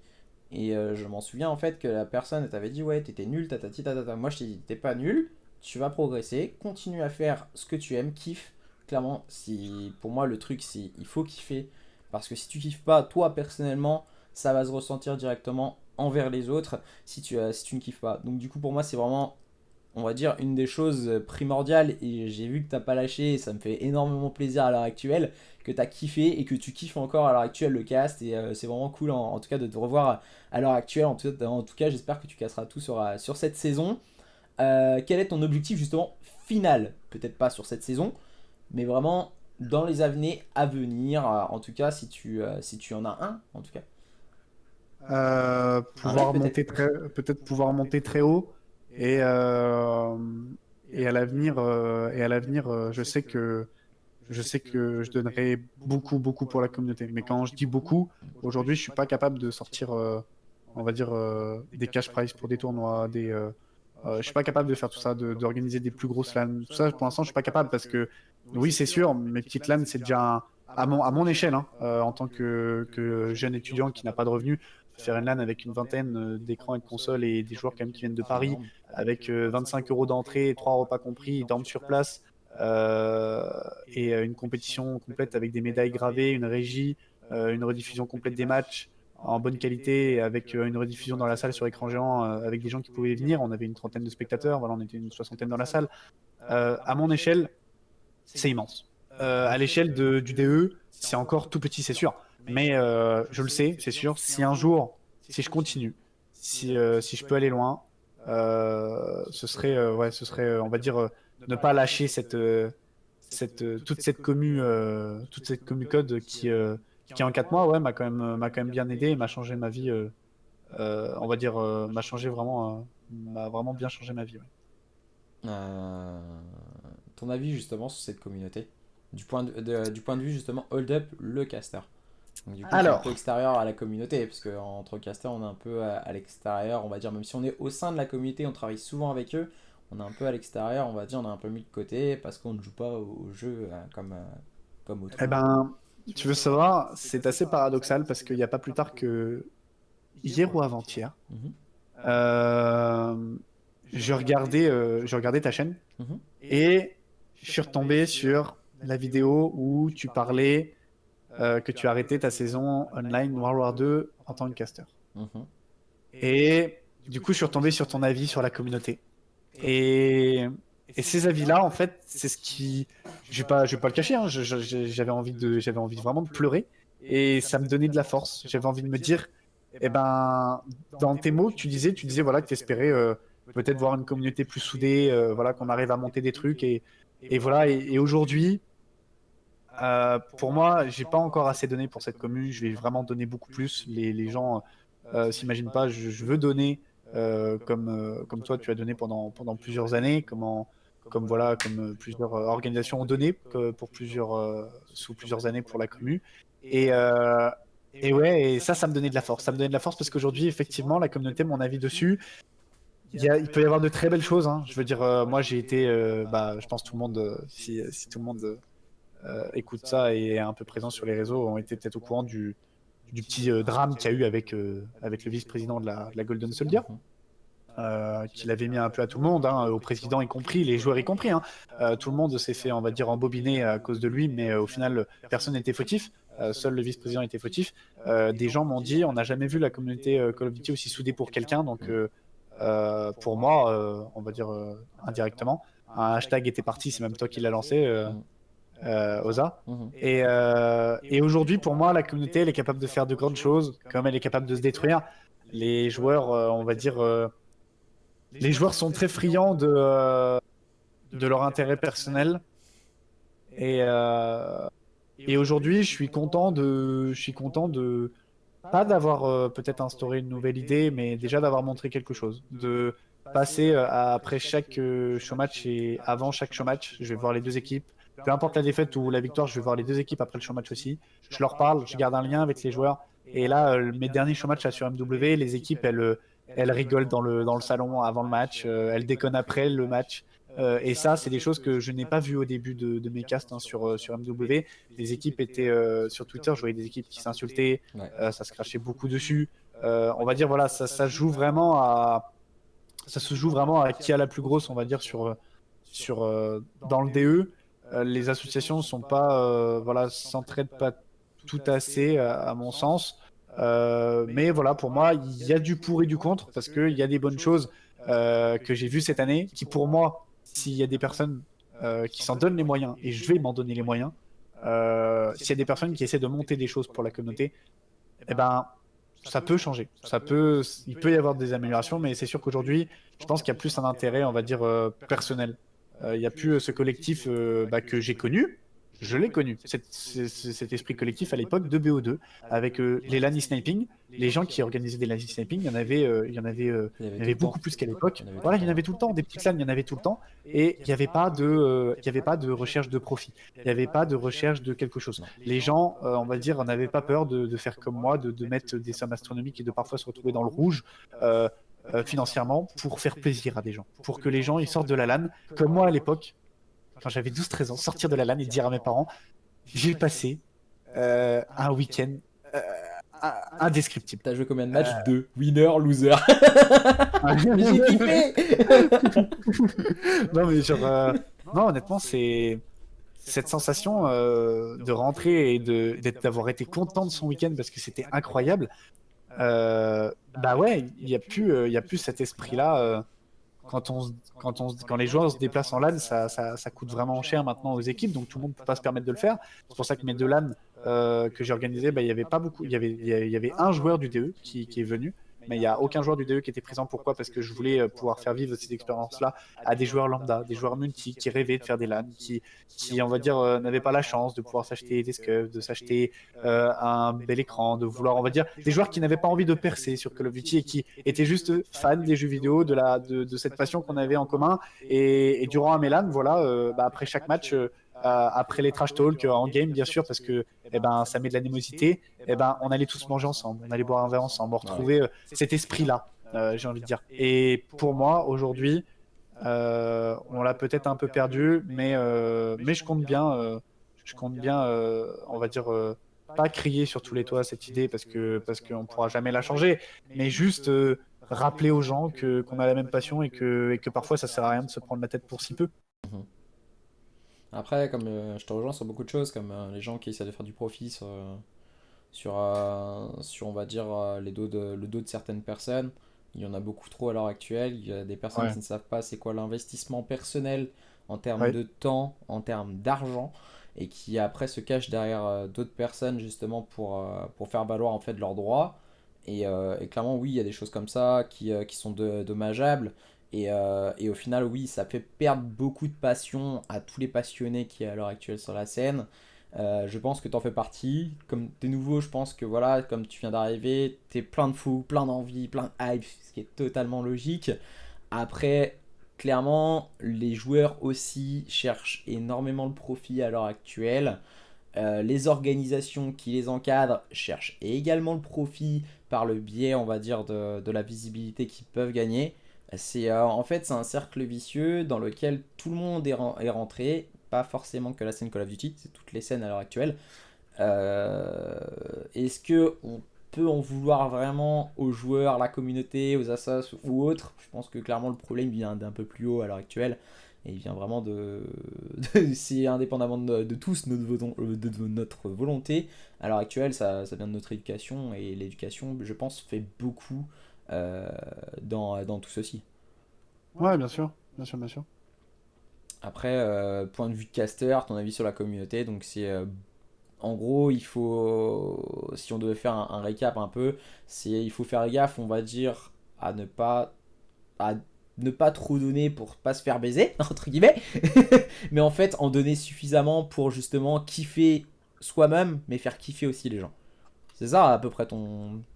Et je m'en souviens en fait que la personne t'avait dit, ouais, t'étais nul, tatati tatata. Moi je t'ai dit, t'es pas nul, tu vas progresser, continue à faire ce que tu aimes, kiffe. Clairement, si, pour moi, le truc, c'est il faut kiffer. Parce que si tu kiffes pas, toi, personnellement, ça va se ressentir directement envers les autres si tu ne kiffes pas. Donc, du coup, pour moi, c'est vraiment, on va dire, une des choses primordiales. Et j'ai vu que t'as pas lâché. Et ça me fait énormément plaisir à l'heure actuelle que t'as kiffé et que tu kiffes encore à l'heure actuelle le cast. Et c'est vraiment cool, en tout cas, de te revoir à l'heure actuelle. En tout cas, j'espère que tu casseras tout sur cette saison. Quel est ton objectif, justement, final? Peut-être pas sur cette saison mais vraiment dans les années à venir, en tout cas si tu en as un, en tout cas. Un rêve peut-être. Peut-être pouvoir monter très haut et, euh, et à l'avenir, je sais que je donnerai beaucoup pour la communauté. Mais quand je dis beaucoup, aujourd'hui, je suis pas capable de sortir, on va dire, des cash prizes pour des tournois, Je suis pas capable de faire tout ça, d'organiser des plus grosses LAN. Tout ça, pour l'instant, je suis pas capable parce que, oui, c'est sûr, mes petites LAN, c'est déjà à mon échelle, hein, en tant que jeune étudiant qui n'a pas de revenus. Faire une LAN avec une vingtaine d'écrans et de consoles et des joueurs quand même qui viennent de Paris, avec 25 euros d'entrée, 3 repas compris, ils dorment sur place, et une compétition complète avec des médailles gravées, une régie, une rediffusion complète des matchs en bonne qualité, avec une rediffusion dans la salle sur écran géant, avec des gens qui pouvaient venir. On avait une trentaine de spectateurs, voilà, on était une soixantaine dans la salle. À mon échelle, c'est immense. À l'échelle du DE, c'est encore tout petit, c'est sûr. Mais je le sais, c'est sûr, si un jour, si je continue, si je peux aller loin, ce serait, on va dire, ne pas lâcher toute cette commu code qui en 4 mois, ouais, m'a quand même bien aidé et m'a changé ma vie. On va dire, m'a vraiment bien changé ma vie. Ouais. Euh, Ton avis justement sur cette communauté du point de vue justement Hold Up le caster. Donc du coup tu es un peu Alors, extérieur à la communauté parce que entre casters on est un peu à l'extérieur on va dire même si on est au sein de la communauté on travaille souvent avec eux on est un peu à l'extérieur on va dire on est un peu mis de côté parce qu'on ne joue pas au jeu comme eh autrui. ben, tu veux savoir, c'est assez paradoxal parce qu'il n'y a pas plus tard que hier ou avant-hier, Mhm, euh, je regardais ta chaîne mhm, et je suis retombé sur la vidéo où tu parlais que tu arrêtais ta saison online World War 2 en tant que caster. mhm. Et du coup, je suis retombé sur ton avis sur la communauté. Et, et ces avis-là, en fait, c'est ce qui. Je vais pas le cacher, hein, j'avais envie vraiment de pleurer. Et ça me donnait de la force. J'avais envie de me dire, eh ben, dans tes mots, tu disais voilà, que tu espérais peut-être voir une communauté plus soudée, voilà, qu'on arrive à monter des trucs. Et voilà, et aujourd'hui, pour moi, j'ai pas encore assez donné pour cette commune. Je vais vraiment donner beaucoup plus. Les gens s'imaginent pas. Je veux donner comme toi, tu as donné pendant plusieurs années, comme plusieurs organisations ont donné pour sous plusieurs années pour la commune. Et, euh, et ouais, et ça me donnait de la force. Ça me donnait de la force parce qu'aujourd'hui, effectivement, la communauté, mon avis dessus, il peut y avoir de très belles choses. Hein. Je veux dire, moi, j'ai été, je pense tout le monde, si tout le monde écoute ça et est un peu présent sur les réseaux, ont été peut-être au courant du petit drame qu'il y a eu avec le vice-président de la Golden Soldier, Mhm. qu'il avait mis un peu à tout le monde, hein, au président y compris, les joueurs y compris. Hein. Tout le monde s'est fait, on va dire, embobiner à cause de lui, mais au final, personne n'était fautif. Seul le vice-président était fautif. Des gens m'ont dit, on n'a jamais vu la communauté Call of Duty aussi soudée pour quelqu'un, donc pour moi, on va dire indirectement, un hashtag était parti, c'est même toi qui l'as lancé. Mhm. Oza. Mhm. Et aujourd'hui, pour moi, la communauté, elle est capable de faire de grandes choses, comme elle est capable de se détruire. Les joueurs, on va dire, les joueurs sont très friands de leur intérêt personnel. Et, euh, et aujourd'hui, je suis content de pas d'avoir peut-être instauré une nouvelle idée, mais déjà d'avoir montré quelque chose, de passer après chaque show match et avant chaque show match, je vais voir les deux équipes. Peu importe la défaite ou la victoire, je vais voir les deux équipes après le show match aussi. Je leur parle, je garde un lien avec les joueurs. Et là, mes derniers show match là, sur MW, les équipes, elles rigolent dans le salon avant le match, elles déconnent après le match. Et ça, c'est des choses que je n'ai pas vues au début de mes casts, hein, sur MW. Les équipes étaient sur Twitter, je voyais des équipes qui s'insultaient, Ouais. ça se crachait beaucoup dessus. On va dire, voilà, ça joue vraiment ça se joue vraiment à qui a la plus grosse, on va dire, dans le DE. Les associations sont pas, voilà, s'entraident pas tout assez, à mon sens. Mais voilà, pour moi, il y a du pour et du contre parce qu'il y a des bonnes choses que j'ai vues cette année qui, pour moi, s'il y a des personnes qui s'en donnent les moyens, et je vais m'en donner les moyens, s'il y a des personnes qui essaient de monter des choses pour la communauté, eh ben, ça peut changer. Il peut y avoir des améliorations, mais c'est sûr qu'aujourd'hui, je pense qu'il y a plus un intérêt, on va dire, personnel. Il n'y a plus ce collectif que j'ai connu. Je l'ai connu, cet esprit collectif à l'époque de BO2, avec les LAN sniping, les gens qui organisaient des LAN sniping, il y en avait Tout le temps. beaucoup plus qu'à l'époque. Il y en avait tout Voilà, le il y en temps. avait tout le temps, des petites LAN, il y en avait tout le temps, et il y avait pas de recherche de profit, il n'y avait pas de recherche de quelque chose. Non. Les gens, on va dire, n'avaient pas peur de faire comme moi, de mettre des sommes astronomiques et de parfois se retrouver dans le rouge. financièrement pour faire plaisir à des gens, pour que les gens ils sortent de la LAN, comme moi à l'époque, quand j'avais 12-13 ans, sortir de la LAN et dire à mes parents, j'ai passé un week-end euh, indescriptible. T'as joué combien de matchs? Deux. Winner, loser. Mais j'ai kiffé. Non mais genre, non honnêtement c'est cette sensation de rentrer et d'avoir été content de son week-end parce que c'était incroyable. Bah ouais, il y a plus cet esprit-là. Quand les joueurs se déplacent en LAN, ça coûte vraiment cher maintenant aux équipes, donc tout le monde ne peut pas se permettre de le faire. C'est pour ça que mes deux LAN que j'ai organisés, bah, il y avait pas beaucoup. Il y avait un joueur du DE qui est venu, mais il n'y a aucun joueur du DE qui était présent. Pourquoi? Parce que je voulais pouvoir faire vivre cette expérience-là à des joueurs lambda, des joueurs multi qui rêvaient de faire des LAN, qui on va dire, n'avaient pas la chance de pouvoir s'acheter des scuffs, de s'acheter un bel écran, de vouloir, on va dire, des joueurs qui n'avaient pas envie de percer sur Call of Duty et qui étaient juste fans des jeux vidéo, de cette passion qu'on avait en commun. Et durant un Mélan, voilà, bah, après chaque match, après les trash talk en game, bien sûr, parce que eh ben, ça met de l'animosité, eh ben, on allait tous manger ensemble, on allait boire un verre ensemble, on retrouvait cet esprit-là, j'ai envie de dire. Et pour moi, aujourd'hui, on l'a peut-être un peu perdu, mais je compte bien, on va dire, pas crier sur tous les toits cette idée parce qu'on pourra jamais la changer, mais juste rappeler aux gens qu'on a la même passion et que parfois ça sert à rien de se prendre la tête pour si peu. Mhm. Après, comme je te rejoins sur beaucoup de choses, comme les gens qui essaient de faire du profit sur, on va dire, le dos de certaines personnes. Il y en a beaucoup trop à l'heure actuelle. Il y a des personnes Ouais. qui ne savent pas c'est quoi l'investissement personnel en termes Ouais. de temps, en termes d'argent, et qui après se cachent derrière d'autres personnes justement pour faire valoir en fait leurs droits. Et clairement, oui, il y a des choses comme ça qui sont dommageables. Et au final, oui, ça fait perdre beaucoup de passion à tous les passionnés qui est à l'heure actuelle sur la scène. Je pense que t'en fais partie. Comme t'es nouveau, je pense que voilà, comme tu viens d'arriver, t'es plein de fou, plein d'envie, plein de hype, ce qui est totalement logique. Après, clairement, les joueurs aussi cherchent énormément le profit à l'heure actuelle. Les organisations qui les encadrent cherchent également le profit par le biais, on va dire, de la visibilité qu'ils peuvent gagner. En fait, c'est un cercle vicieux dans lequel tout le monde est rentré, pas forcément que la scène Call of Duty, c'est toutes les scènes à l'heure actuelle. Est-ce que on peut en vouloir vraiment aux joueurs, la communauté, aux assos ou autres? Je pense que clairement le problème vient d'un peu plus haut à l'heure actuelle. Et il vient vraiment c'est indépendamment de tous de notre volonté. À l'heure actuelle, ça vient de notre éducation. Et l'éducation, je pense, fait beaucoup euh, dans tout ceci. Ouais, bien sûr, bien sûr, bien sûr. Après, point de vue de caster, ton avis sur la communauté. Donc c'est en gros, il faut, si on devait faire un récap un peu, il faut faire gaffe, on va dire, à ne pas trop donner pour pas se faire baiser, entre guillemets, mais en fait en donner suffisamment pour justement kiffer soi-même, mais faire kiffer aussi les gens. C'est ça à peu près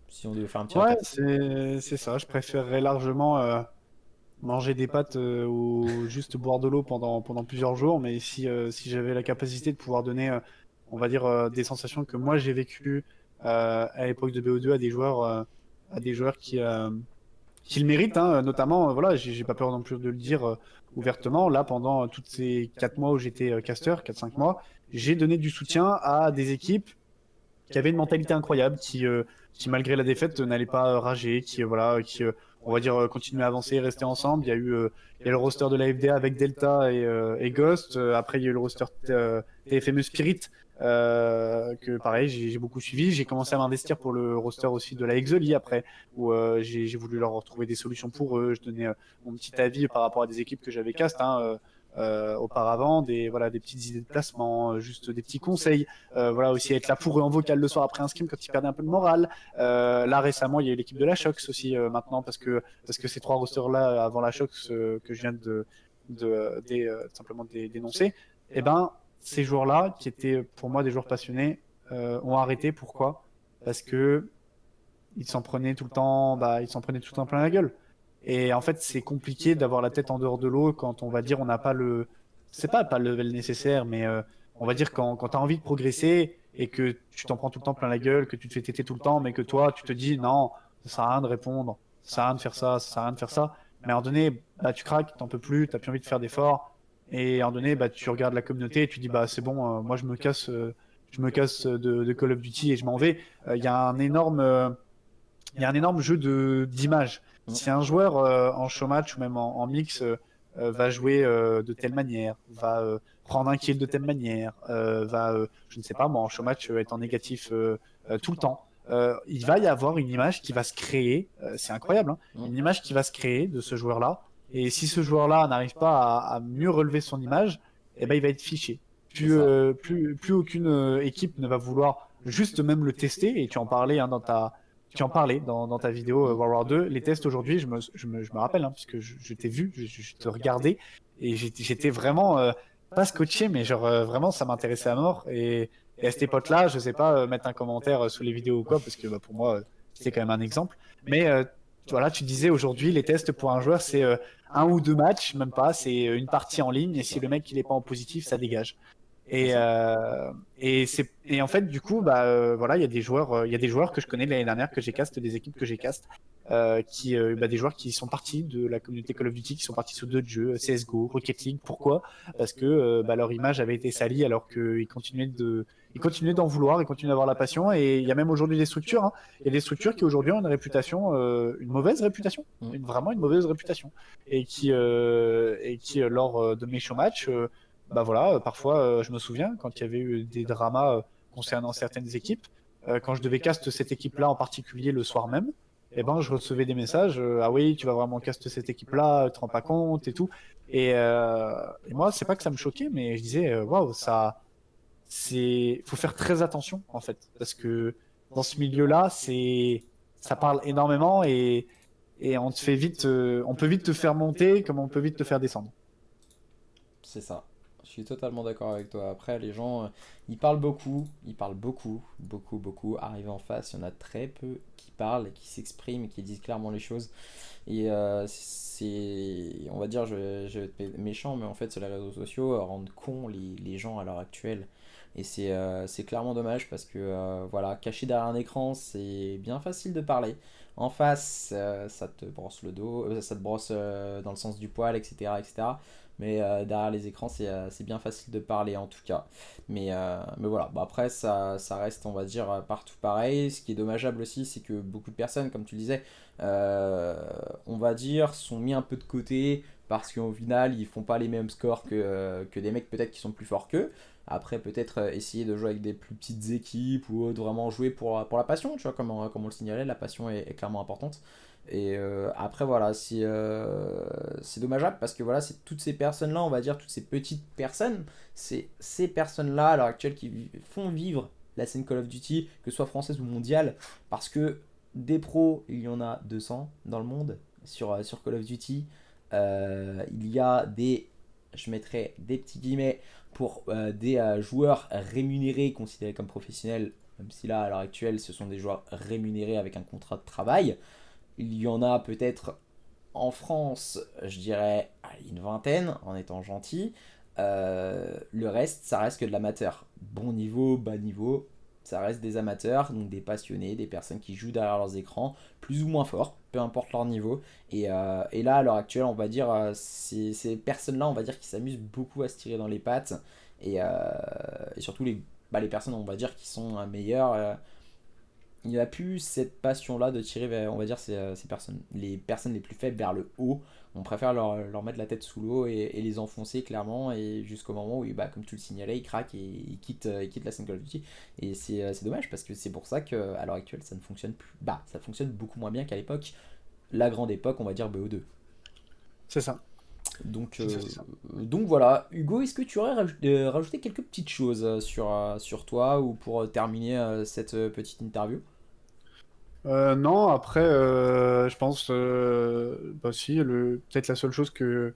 si on devait faire un petit Ouais, récap. c'est ça. Je préférerais largement manger des pâtes ou juste boire de l'eau pendant plusieurs jours, mais si j'avais la capacité de pouvoir donner, on va dire, des sensations que moi j'ai vécues à l'époque de BO2 à des joueurs qui le méritent, hein, notamment, voilà, j'ai pas peur non plus de le dire ouvertement. Là, pendant toutes ces 4 mois où j'étais caster, 4-5 mois, j'ai donné du soutien à des équipes qui avaient une mentalité incroyable, qui malgré la défaite n'allait pas rager, voilà, on va dire continuer à avancer, rester ensemble. Il y a le roster de la FDA avec Delta et Ghost. Après, il y a eu le roster TFME Spirit. Que pareil, j'ai beaucoup suivi. J'ai commencé à m'investir pour le roster aussi de la Exoli après, où j'ai voulu leur retrouver des solutions pour eux. Je donnais mon petit avis par rapport à des équipes que j'avais cast auparavant, voilà, des petites idées de placement, juste des petits conseils. Voilà, aussi être là pour eux en vocal le soir après un scrim quand ils perdaient un peu de morale. Là récemment, il y a eu l'équipe de la Shox aussi maintenant parce que ces trois rosters là avant la Shox que je viens simplement dénoncer, et ben ces joueurs-là qui étaient pour moi des joueurs passionnés ont arrêté. Pourquoi? Parce que ils s'en prenaient tout le temps, ils s'en prenaient tout le temps plein la gueule. Et en fait, c'est compliqué d'avoir la tête en dehors de l'eau quand on va dire on n'a pas c'est pas le level nécessaire, mais on va dire quand tu as envie de progresser et que tu t'en prends tout le temps plein la gueule, que tu te fais téter tout le temps, mais que toi, tu te dis non, ça sert à rien de répondre, ça sert à rien de faire ça, ça sert à rien de faire ça. Mais à un moment donné, bah, tu craques, t'en peux plus, t'as plus envie de faire d'efforts. Et à un moment donné, bah, tu regardes la communauté et tu dis, bah, c'est bon, moi je me casse de Call of Duty et je m'en vais. Il y a un énorme, il y a un énorme jeu d'image. Mm. Si un joueur en showmatch ou même en mix va jouer de telle manière, va prendre un kill de telle manière, va, je ne sais pas, moi en showmatch être en négatif tout le temps, il va y avoir une image qui va se créer, c'est incroyable, hein, Mm. une image qui va se créer de ce joueur-là. Et si ce joueur-là n'arrive pas à mieux relever son image, eh ben, il va être fiché. C'est ça. Plus aucune équipe ne va vouloir juste même le tester, et tu en parlais hein, tu en parlais dans ta vidéo Mm. World War 2. Les tests aujourd'hui, je me rappelle, hein, puisque je t'ai vu, je te regardais, et j'étais vraiment pas scotché, mais genre vraiment, ça m'intéressait à mort. Et à cette époque-là, je sais pas mettre un commentaire sous les vidéos ou quoi, parce que bah, pour moi, c'était quand même un exemple. Mais voilà, tu disais aujourd'hui, les tests pour un joueur, c'est un ou deux matchs, même pas, c'est une partie en ligne, et C'est si ça. le mec il est pas en positif, ça dégage. C'est ça. Et en fait, du coup, bah, voilà, il y a des joueurs que je connais de l'année dernière, que j'ai cast, des équipes que j'ai cast, bah, des joueurs qui sont partis de la communauté Call of Duty, qui sont partis sur d'autres jeux, CSGO, Rocket League. Pourquoi? Parce que bah, leur image avait été salie alors ils continuaient d'en vouloir, ils continuaient d'avoir la passion. Et il y a même aujourd'hui des structures, hein. Il y a des structures qui aujourd'hui ont une réputation, une mauvaise réputation, Mm. vraiment une mauvaise réputation, et qui lors de mes show matchs bah voilà, parfois, je me souviens quand il y avait eu des dramas concernant certaines équipes, quand je devais cast cette équipe-là en particulier le soir même, eh ben, je recevais des messages, ah oui, tu vas vraiment cast cette équipe-là, tu te rends pas compte et tout. Et moi, c'est pas que ça me choquait, mais je disais, waouh, faut faire très attention en fait, parce que dans ce milieu-là, ça parle énormément et on te fait vite, on peut vite te faire monter comme on peut vite te faire descendre. C'est ça. Je suis totalement d'accord avec toi. Après, les gens, ils parlent beaucoup, beaucoup, beaucoup. Arrivé en face, il y en a très peu qui parlent, qui s'expriment, qui disent clairement les choses. Et on va dire, je vais être méchant, mais en fait, sur les réseaux sociaux, rendent cons les gens à l'heure actuelle. Et c'est clairement dommage parce que, voilà, caché derrière un écran, c'est bien facile de parler. En face, ça te brosse le dos, ça te brosse dans le sens du poil, etc., etc. Mais derrière les écrans, c'est bien facile de parler en tout cas. Mais voilà, bah, après, ça reste, on va dire, partout pareil. Ce qui est dommageable aussi, c'est que beaucoup de personnes, comme tu le disais, euh, on va dire, sont mis un peu de côté parce qu'au final, ils font pas les mêmes scores que des mecs peut-être qui sont plus forts qu'eux. Après, peut-être essayer de jouer avec des plus petites équipes ou autre, vraiment jouer pour la passion, tu vois, comme on le signalait, la passion est clairement importante. Et après, voilà, c'est dommageable parce que voilà, c'est toutes ces personnes-là, on va dire, toutes ces petites personnes, c'est ces personnes-là à l'heure actuelle qui font vivre la scène Call of Duty, que ce soit française ou mondiale, parce que des pros, il y en a 200 dans le monde sur Call of Duty. Il y a je mettrai des petits guillemets, pour des joueurs rémunérés, considérés comme professionnels, même si là, à l'heure actuelle, ce sont des joueurs rémunérés avec un contrat de travail. Il y en a peut-être en France, je dirais une vingtaine, en étant gentil. Le reste, ça reste que de l'amateur. Bon niveau, bas niveau, ça reste des amateurs, donc des passionnés, des personnes qui jouent derrière leurs écrans, plus ou moins fort, peu importe leur niveau. Et là, à l'heure actuelle, on va dire, ces personnes-là, on va dire, qui s'amusent beaucoup à se tirer dans les pattes. Et surtout les personnes, on va dire, qui sont meilleures. Il n'y a plus cette passion-là de tirer vers, on va dire, ces personnes, les personnes les plus faibles vers le haut. On préfère leur mettre la tête sous l'eau et les enfoncer clairement, et jusqu'au moment où, bah, comme tu le signalais, ils craquent et ils quittent la scène Call of Duty. Et c'est dommage parce que c'est pour ça qu'à l'heure actuelle, ça ne fonctionne plus. Bah, ça fonctionne beaucoup moins bien qu'à l'époque, la grande époque, on va dire BO2. C'est ça. Donc, C'est ça, c'est ça. donc voilà, Hugo, est-ce que tu aurais rajouté quelques petites choses sur toi ou pour terminer cette petite interview? Non, après, je pense, bah si, peut-être la seule chose que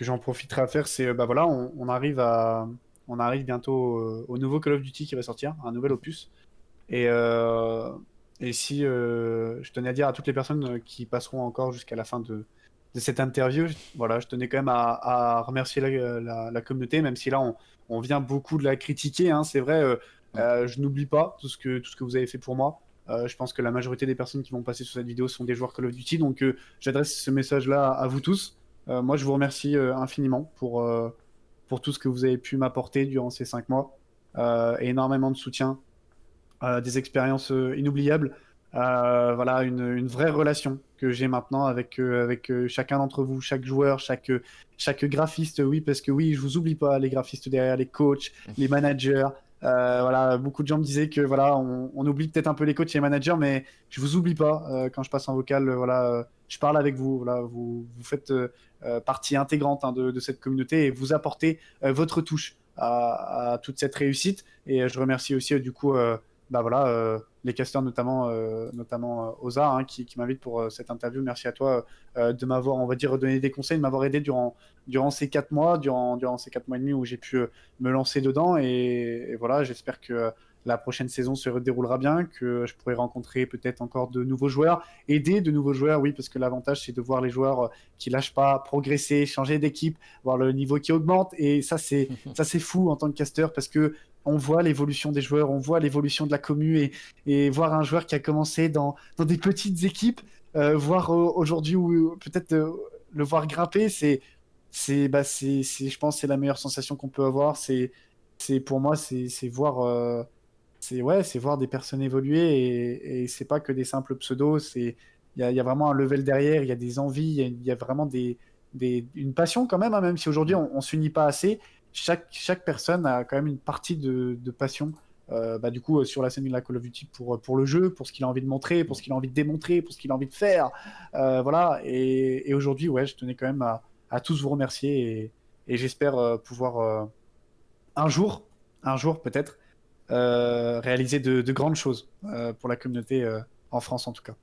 j'en profiterai à faire, c'est, bah voilà, on arrive bientôt au nouveau Call of Duty qui va sortir, un nouvel opus. Et, euh, et si je tenais à dire à toutes les personnes qui passeront encore jusqu'à la fin de cette interview, voilà, je tenais quand même à remercier la communauté, même si là on vient beaucoup de la critiquer, hein, c'est vrai, Mm. je n'oublie pas tout ce que vous avez fait pour moi. Je pense que la majorité des personnes qui vont passer sur cette vidéo sont des joueurs Call of Duty, donc j'adresse ce message-là à vous tous. Moi, je vous remercie infiniment pour tout ce que vous avez pu m'apporter durant ces 5 mois. Énormément de soutien, des expériences inoubliables. Voilà, une vraie relation que j'ai maintenant avec chacun d'entre vous, chaque joueur, chaque graphiste. Oui, parce que oui, je vous oublie pas, les graphistes derrière, les coachs, les managers. Voilà, beaucoup de gens me disaient que voilà, on oublie peut-être un peu les coachs et les managers, mais je vous oublie pas. Quand je passe en vocal, voilà, je parle avec vous. Voilà, vous faites partie intégrante, hein, de cette communauté et vous apportez votre touche à toute cette réussite. Et je remercie aussi du coup bah voilà, les casteurs, notamment Oza, hein, qui m'invite pour cette interview. Merci à toi de m'avoir, on va dire, donné des conseils, de m'avoir aidé durant ces 4 mois, durant ces 4 mois et demi où j'ai pu me lancer dedans. Et voilà, j'espère que la prochaine saison se déroulera bien, que je pourrai rencontrer peut-être encore de nouveaux joueurs, aider de nouveaux joueurs, oui, parce que l'avantage, c'est de voir les joueurs qui lâchent pas, progresser, changer d'équipe, voir le niveau qui augmente. Et ça, c'est fou en tant que casteur, parce que on voit l'évolution des joueurs, on voit l'évolution de la commu, et voir un joueur qui a commencé dans des petites équipes, voir aujourd'hui ou peut-être le voir grimper, je pense, c'est la meilleure sensation qu'on peut avoir. Pour moi, c'est voir, c'est voir des personnes évoluer, et c'est pas que des simples pseudos. Il y a vraiment un level derrière, il y a des envies, il y a vraiment une passion quand même, hein, même si aujourd'hui on s'unit pas assez. Chaque personne a quand même une partie de passion. Du coup, sur la scène de la Call of Duty pour le jeu, pour ce qu'il a envie de montrer, pour ce qu'il a envie de démontrer, pour ce qu'il a envie de faire. Voilà. Et aujourd'hui, ouais, je tenais quand même à tous vous remercier, et j'espère pouvoir un jour peut-être, réaliser de grandes choses pour la communauté en France en tout cas.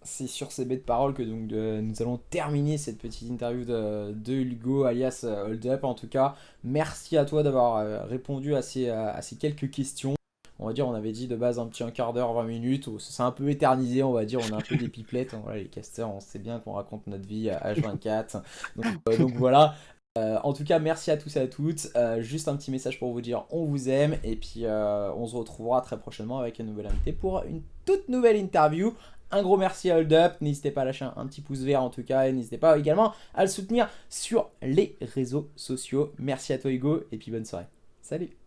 C'est sur ces belles paroles que donc nous allons terminer cette petite interview de Hugo alias Hold Up. En tout cas, merci à toi d'avoir répondu à ces quelques questions. On va dire, on avait dit de base un petit un quart d'heure, 20 minutes. C'est un peu éternisé, on va dire. On a un peu des pipelettes. Voilà, les casters, on sait bien qu'on raconte notre vie à H24. Donc voilà. En tout cas, merci à tous et à toutes. Juste un petit message pour vous dire on vous aime. Et puis, on se retrouvera très prochainement avec un nouvel invité pour une toute nouvelle interview. Un gros merci à Hold Up. N'hésitez pas à lâcher un petit pouce vert en tout cas. Et n'hésitez pas également à le soutenir sur les réseaux sociaux. Merci à toi Hugo. Et puis bonne soirée. Salut.